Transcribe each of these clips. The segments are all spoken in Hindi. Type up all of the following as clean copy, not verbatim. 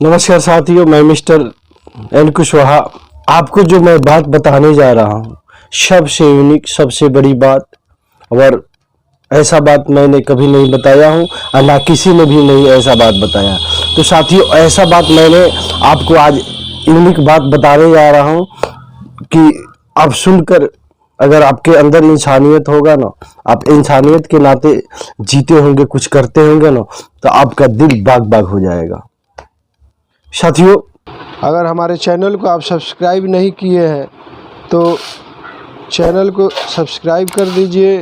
नमस्कार साथियों, मैं मिस्टर एन कुशवाहा आपको जो मैं बात बताने जा रहा हूँ सबसे यूनिक, सबसे बड़ी बात, और ऐसा बात मैंने कभी नहीं बताया हूँ और ना किसी ने भी नहीं ऐसा बात बताया। तो साथियों, ऐसा बात मैंने आपको आज यूनिक बात बताने जा रहा हूँ कि आप सुनकर अगर आपके अंदर इंसानियत होगा ना, आप इंसानियत के नाते जीते होंगे, कुछ करते होंगे ना, तो आपका दिल बाग बाग हो जाएगा। साथियों, अगर हमारे चैनल को आप सब्सक्राइब नहीं किए हैं तो चैनल को सब्सक्राइब कर दीजिए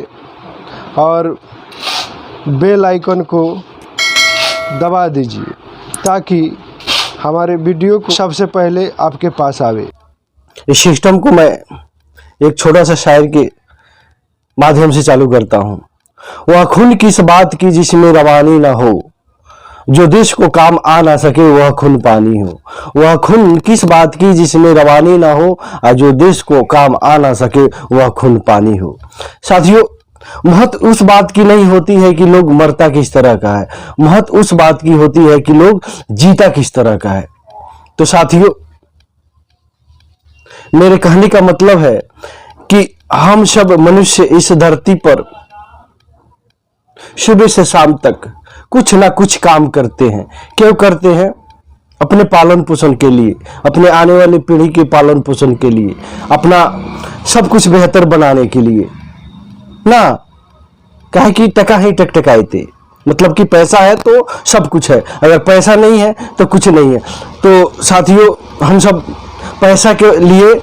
और बेल आइकन को दबा दीजिए ताकि हमारे वीडियो को सबसे पहले आपके पास आवे। इस सिस्टम को मैं एक छोटा सा शायर के माध्यम से चालू करता हूँ। वह खून किस बात की जिसमें रवानी ना हो, जो देश को काम आ ना सके वह खून पानी हो। वह खून किस बात की जिसमें रवानी ना हो, और जो देश को काम आ ना सके वह खून पानी हो। साथियों, महत्व उस बात की नहीं होती है कि लोग मरता किस तरह का है, महत्व उस बात की होती है कि लोग जीता किस तरह का है। तो साथियों, मेरे कहने का मतलब है कि हम सब मनुष्य इस धरती पर सुबह से शाम तक कुछ ना कुछ काम करते हैं। क्यों करते हैं? अपने पालन पोषण के लिए, अपने आने वाली पीढ़ी के पालन पोषण के लिए, अपना सब कुछ बेहतर बनाने के लिए ना। कहे कि टका ही टकटकाए थे, मतलब कि पैसा है तो सब कुछ है, अगर पैसा नहीं है तो कुछ नहीं है। तो साथियों, हम सब पैसा के लिए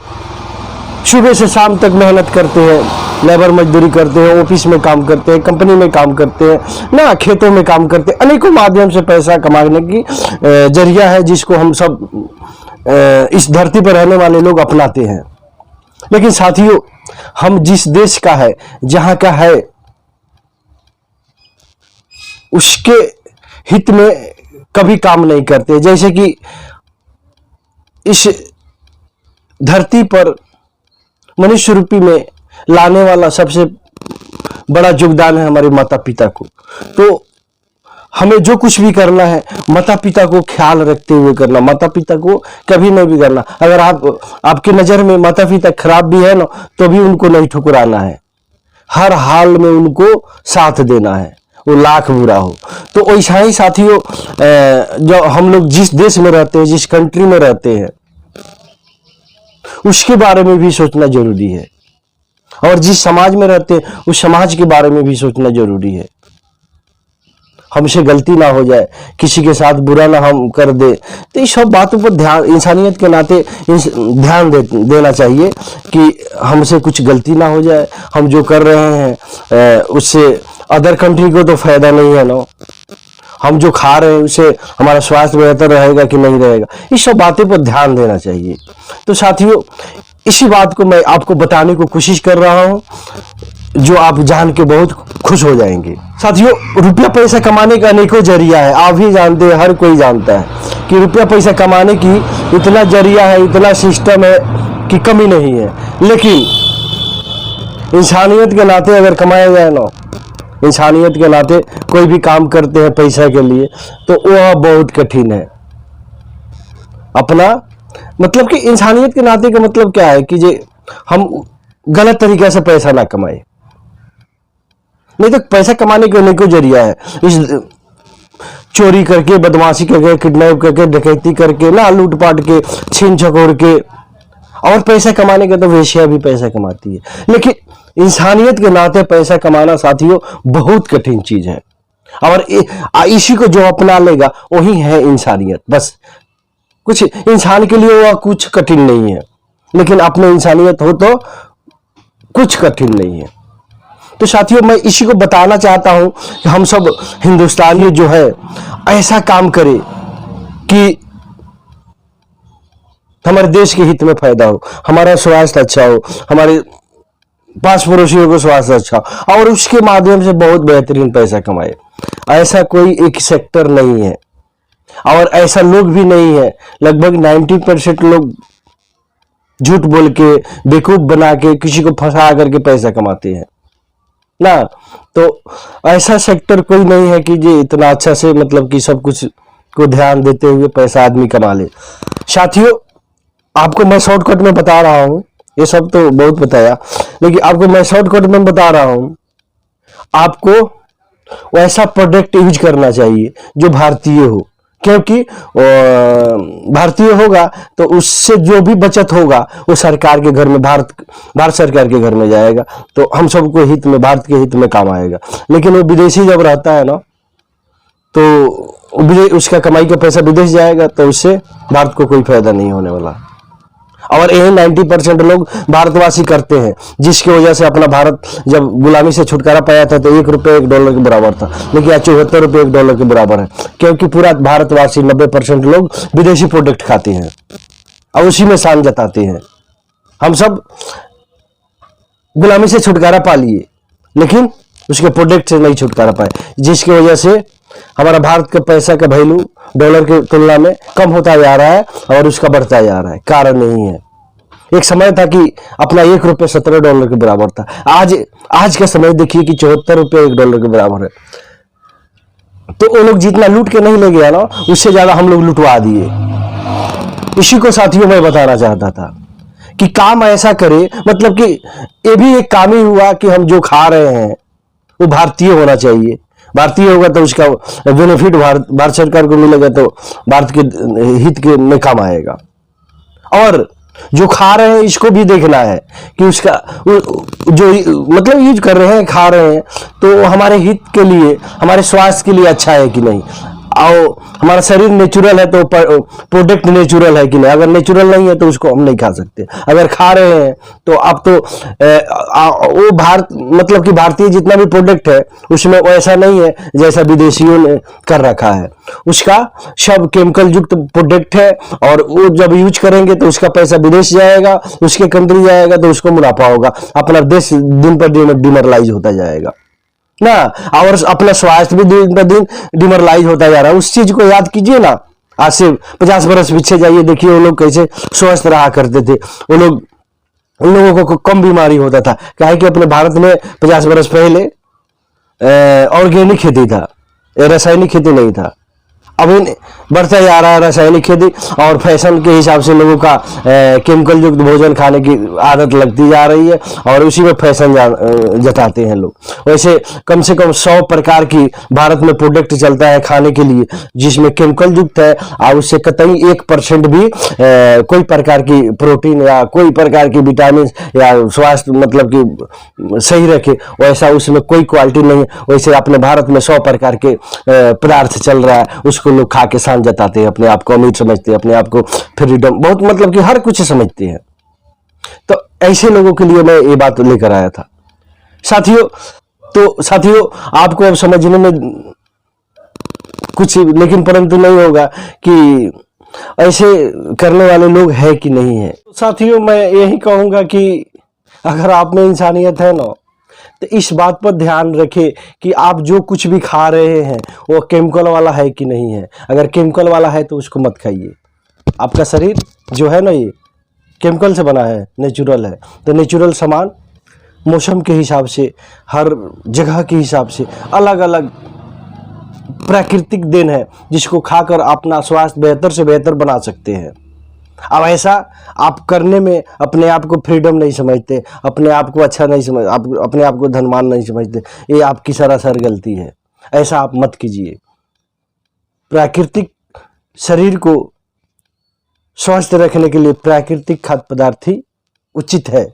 सुबह से शाम तक मेहनत करते हैं, लेबर मजदूरी करते हैं, ऑफिस में काम करते हैं, कंपनी में काम करते हैं ना, खेतों में काम करते हैं। अनेकों माध्यम से पैसा कमाने की जरिया है जिसको हम सब इस धरती पर रहने वाले लोग अपनाते हैं। लेकिन साथियों, हम जिस देश का है, जहां का है, उसके हित में कभी काम नहीं करते। जैसे कि इस धरती पर मनुष्य रूपी में लाने वाला सबसे बड़ा योगदान है हमारे माता पिता को। तो हमें जो कुछ भी करना है माता पिता को ख्याल रखते हुए करना, माता पिता को कभी नहीं बिगाड़ना। अगर आपके नजर में माता पिता खराब भी है ना, तो भी उनको नहीं ठुकराना है, हर हाल में उनको साथ देना है, वो लाख बुरा हो। तो वैसा ही साथियों, जो हम लोग जिस देश में रहते हैं, जिस कंट्री में रहते हैं, उसके बारे में भी सोचना जरूरी है, और जिस समाज में रहते हैं उस समाज के बारे में भी सोचना जरूरी है। हमसे गलती ना हो जाए, किसी के साथ बुरा ना हम कर दे, तो इस सब बातों पर ध्यान, इंसानियत के नाते ध्यान देना चाहिए कि हमसे कुछ गलती ना हो जाए। हम जो कर रहे हैं उससे अदर कंट्री को तो फायदा नहीं है ना, हम जो खा रहे हैं उससे हमारा स्वास्थ्य बेहतर रहेगा कि नहीं रहेगा, इस सब बातें पर ध्यान देना चाहिए। तो साथियों, इसी बात को मैं आपको बताने को कोशिश कर रहा हूं, जो आप जान के बहुत खुश हो जाएंगे। साथियों, रुपया पैसा कमाने का अनेकों जरिया है, आप भी जानते हैं, हर कोई जानता है कि रुपया पैसा कमाने की इतना जरिया है, इतना सिस्टम है कि कमी नहीं है। लेकिन इंसानियत के नाते अगर कमाया जाए ना, इंसानियत के नाते कोई भी काम करते हैं पैसा के लिए, तो वह बहुत कठिन है। अपना मतलब कि इंसानियत के नाते का मतलब क्या है कि हम गलत तरीके से पैसा ना कमाए। नहीं तो पैसा कमाने के अनेकों जरिया है, इस चोरी करके, बदमाशी करके, किडनैप करके, डकैती करके ना, लूटपाट के, छीन झकोर के, और पैसा कमाने के तो वेश्या भी पैसा कमाती है। लेकिन इंसानियत के नाते पैसा कमाना साथियों बहुत कठिन चीज है, और इसी को जो अपना लेगा वही है इंसानियत। बस कुछ इंसान के लिए वह कुछ कठिन नहीं है, लेकिन अपने इंसानियत हो तो कुछ कठिन नहीं है। तो साथियों, मैं इसी को बताना चाहता हूं कि हम सब हिंदुस्तानी जो है ऐसा काम करें कि हमारे देश के हित में फायदा हो, हमारा स्वास्थ्य अच्छा हो, हमारे पास पड़ोसियों को स्वास्थ्य अच्छा, और उसके माध्यम से बहुत बेहतरीन पैसा कमाए। ऐसा कोई एक सेक्टर नहीं है, और ऐसा लोग भी नहीं है। लगभग 90% लोग झूठ बोल के, बेवकूफ बना के, किसी को फंसा करके पैसा कमाते हैं ना। तो ऐसा सेक्टर कोई नहीं है कि जी इतना अच्छा से मतलब कि सब कुछ को ध्यान देते हुए पैसा आदमी कमा ले। साथियों, आपको मैं शॉर्टकट में बता रहा हूं, ये सब तो बहुत बताया, लेकिन आपको मैं शॉर्टकट में बता रहा हूं, आपको वैसा प्रोडक्ट यूज करना चाहिए जो भारतीय हो, क्योंकि भारतीय होगा तो उससे जो भी बचत होगा वो सरकार के घर में, भारत सरकार के घर में जाएगा, तो हम सबको हित में, भारत के हित में काम आएगा। लेकिन वो विदेशी जब रहता है ना, तो उसका कमाई का पैसा विदेश जाएगा, तो उससे भारत को कोई फायदा नहीं होने वाला। और यही 90% लोग भारतवासी करते हैं, जिसकी वजह से अपना भारत जब गुलामी से छुटकारा पाया था तो $1 के बराबर था, लेकिन आज $74 $1 के बराबर है, क्योंकि पूरा भारतवासी 90% लोग विदेशी प्रोडक्ट खाते हैं और उसी में शान जताते हैं। हम सब गुलामी से छुटकारा पा लिए, लेकिन उसके प्रोडक्ट से नहीं छुटकारा पाए, जिसकी वजह से हमारा भारत का पैसा का वैल्यू डॉलर की तुलना में कम होता जा रहा है और उसका बढ़ता जा रहा है। कारण नहीं है, एक समय था कि अपना $1 $17 के बराबर था। आज का समय देखिए कि $74 $1 के बराबर है। तो वो लोग जितना लूट के नहीं ले गया ना, उससे ज्यादा हम लोग लुटवा दिए। इसी को साथियों मैं बताना चाहता था कि काम ऐसा करे, मतलब कि ये भी एक काम ही हुआ कि हम जो खा रहे हैं वो भारतीय होना चाहिए। भारतीय होगा तो उसका बेनिफिट भारत सरकार को मिलेगा, तो भारत के हित के में काम आएगा। और जो खा रहे हैं इसको भी देखना है कि उसका जो मतलब यूज कर रहे हैं, खा रहे हैं, तो हमारे हित के लिए, हमारे स्वास्थ्य के लिए अच्छा है कि नहीं, और हमारा शरीर नेचुरल है तो प्रोडक्ट नेचुरल है कि नहीं। अगर नेचुरल नहीं है तो उसको हम नहीं खा सकते। अगर खा रहे हैं तो अब तो वो भारत, मतलब कि भारतीय जितना भी प्रोडक्ट है उसमें वैसा नहीं है जैसा विदेशियों ने कर रखा है। उसका सब केमिकल युक्त प्रोडक्ट है, और वो जब यूज करेंगे तो उसका पैसा विदेश जाएगा, उसके कंट्री जाएगा, तो उसको मुनाफा होगा। अपना देश दिन पर दिन डिमोरलाइज होता जाएगा ना, और अपना स्वास्थ्य भी दिन ब दिन डिमोरलाइज होता जा रहा है। उस चीज को याद कीजिए ना, आज से 50 बरस पीछे जाइए, देखिए वो लोग कैसे स्वस्थ रहा करते थे। वो लोग, उन लोगों को कम बीमारी होता था, क्या है कि अपने भारत में 50 बरस पहले ऑर्गेनिक खेती था, रासायनिक खेती नहीं था। अभी बढ़ता जा रहा है रासायनिक खेती, और फैशन के हिसाब से लोगों का केमिकल युक्त भोजन खाने की आदत लगती जा रही है, और उसी में फैशन जताते हैं लोग। वैसे कम से कम 100 प्रकार की भारत में प्रोडक्ट चलता है खाने के लिए, जिसमें केमिकल युक्त है, और उससे कतई 1% भी कोई प्रकार की प्रोटीन या कोई प्रकार की विटामिन या स्वास्थ्य मतलब कि सही रखे, वैसा उसमें कोई क्वालिटी नहीं है। वैसे अपने भारत में 100 प्रकार के पदार्थ चल रहा है, उसको लोग खा के शान जताते हैं, अपने आप को अमीर समझते हैं, अपने आप को फ्रीडम, बहुत मतलब कि हर कुछ समझते हैं। तो ऐसे लोगों के लिए मैं ये बात लेकर आया था साथियों। तो साथियों, आपको अब समझने में कुछ लेकिन परंतु नहीं होगा कि ऐसे करने वाले लोग है कि नहीं है। तो साथियों, मैं यही कहूंगा कि अगर आप में इंसानियत है ना, तो इस बात पर ध्यान रखें कि आप जो कुछ भी खा रहे हैं वो केमिकल वाला है कि नहीं है। अगर केमिकल वाला है तो उसको मत खाइए। आपका शरीर जो है ना, ये केमिकल से बना है, नेचुरल है, तो नेचुरल सामान मौसम के हिसाब से, हर जगह के हिसाब से अलग अलग प्राकृतिक देन है, जिसको खाकर अपना स्वास्थ्य बेहतर से बेहतर बना सकते हैं। अब ऐसा आप करने में अपने आप को फ्रीडम नहीं समझते, अपने आप को अच्छा नहीं समझ, आप अपने आप को धनवान नहीं समझते, ये आपकी सरासर गलती है। ऐसा आप मत कीजिए। प्राकृतिक शरीर को स्वस्थ रखने के लिए प्राकृतिक खाद्य पदार्थ ही उचित है।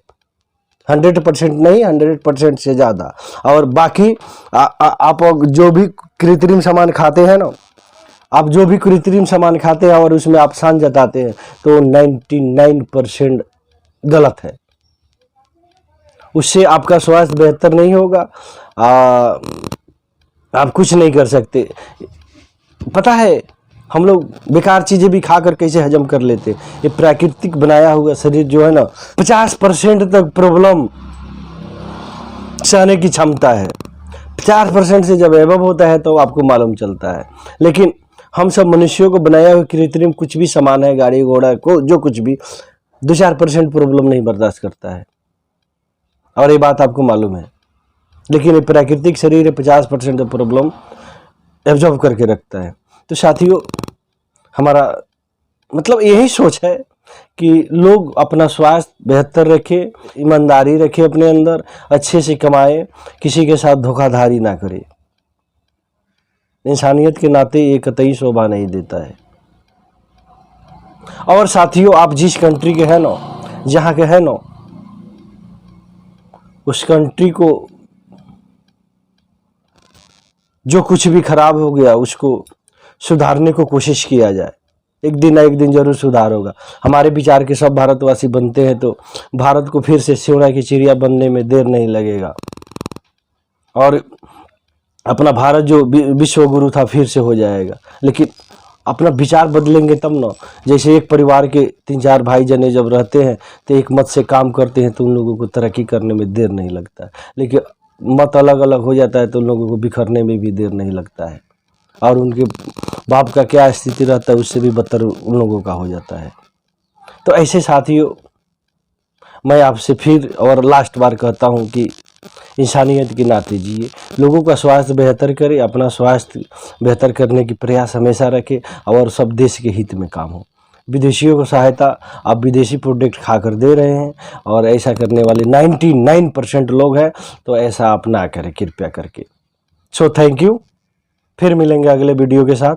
100% नहीं, 100% से ज़्यादा। और बाकी आप जो भी कृत्रिम सामान खाते हैं ना, आप जो भी कृत्रिम सामान खाते हैं और उसमें आप शान जताते हैं, तो 99% गलत है। उससे आपका स्वास्थ्य बेहतर नहीं होगा, आप कुछ नहीं कर सकते। पता है हम लोग बेकार चीज़ें भी खाकर कैसे हजम कर लेते। ये प्राकृतिक बनाया हुआ शरीर जो है ना, 50% तक प्रॉब्लम सहने की क्षमता है। 50% से जब एबव होता है तो आपको मालूम चलता है। लेकिन हम सब मनुष्यों को बनाया हुआ कृत्रिम कुछ भी सामान है, गाड़ी घोड़ा को जो कुछ भी, 2-4% प्रॉब्लम नहीं बर्दाश्त करता है, और ये बात आपको मालूम है। लेकिन ये प्राकृतिक शरीर 50% प्रॉब्लम एब्जॉर्ब करके रखता है। तो साथियों, हमारा मतलब यही सोच है कि लोग अपना स्वास्थ्य बेहतर रखे, ईमानदारी रखे अपने अंदर, अच्छे से कमाए, किसी के साथ धोखाधड़ी ना करे। इंसानियत के नाते ये कतई शोभा नहीं देता है। और साथियों, आप जिस कंट्री के हैं ना, जहाँ के हैं ना, उस कंट्री को जो कुछ भी खराब हो गया उसको सुधारने को कोशिश किया जाए। एक दिन ना एक दिन जरूर सुधार होगा। हमारे विचार के सब भारतवासी बनते हैं तो भारत को फिर से सोना की चिड़िया बनने में देर नहीं लगेगा, और अपना भारत जो विश्व गुरु था फिर से हो जाएगा। लेकिन अपना विचार बदलेंगे तब ना। जैसे एक परिवार के 3-4 भाई जने जब रहते हैं तो एक मत से काम करते हैं तो उन लोगों को तरक्की करने में देर नहीं लगता है। लेकिन मत अलग अलग हो जाता है तो उन लोगों को बिखरने में भी देर नहीं लगता है, और उनके बाप का क्या स्थिति रहता है उससे भी बदतर उन लोगों का हो जाता है। तो ऐसे साथियों, मैं आपसे फिर और लास्ट बार कहता हूँ कि इंसानियत के नाते जिए, लोगों का स्वास्थ्य बेहतर करें, अपना स्वास्थ्य बेहतर करने की प्रयास हमेशा रखें, और सब देश के हित में काम हो। विदेशियों को सहायता आप विदेशी प्रोडक्ट खाकर दे रहे हैं, और ऐसा करने वाले 99% लोग हैं, तो ऐसा आप ना करें कृपया करके। So thank you. फिर मिलेंगे अगले वीडियो के साथ।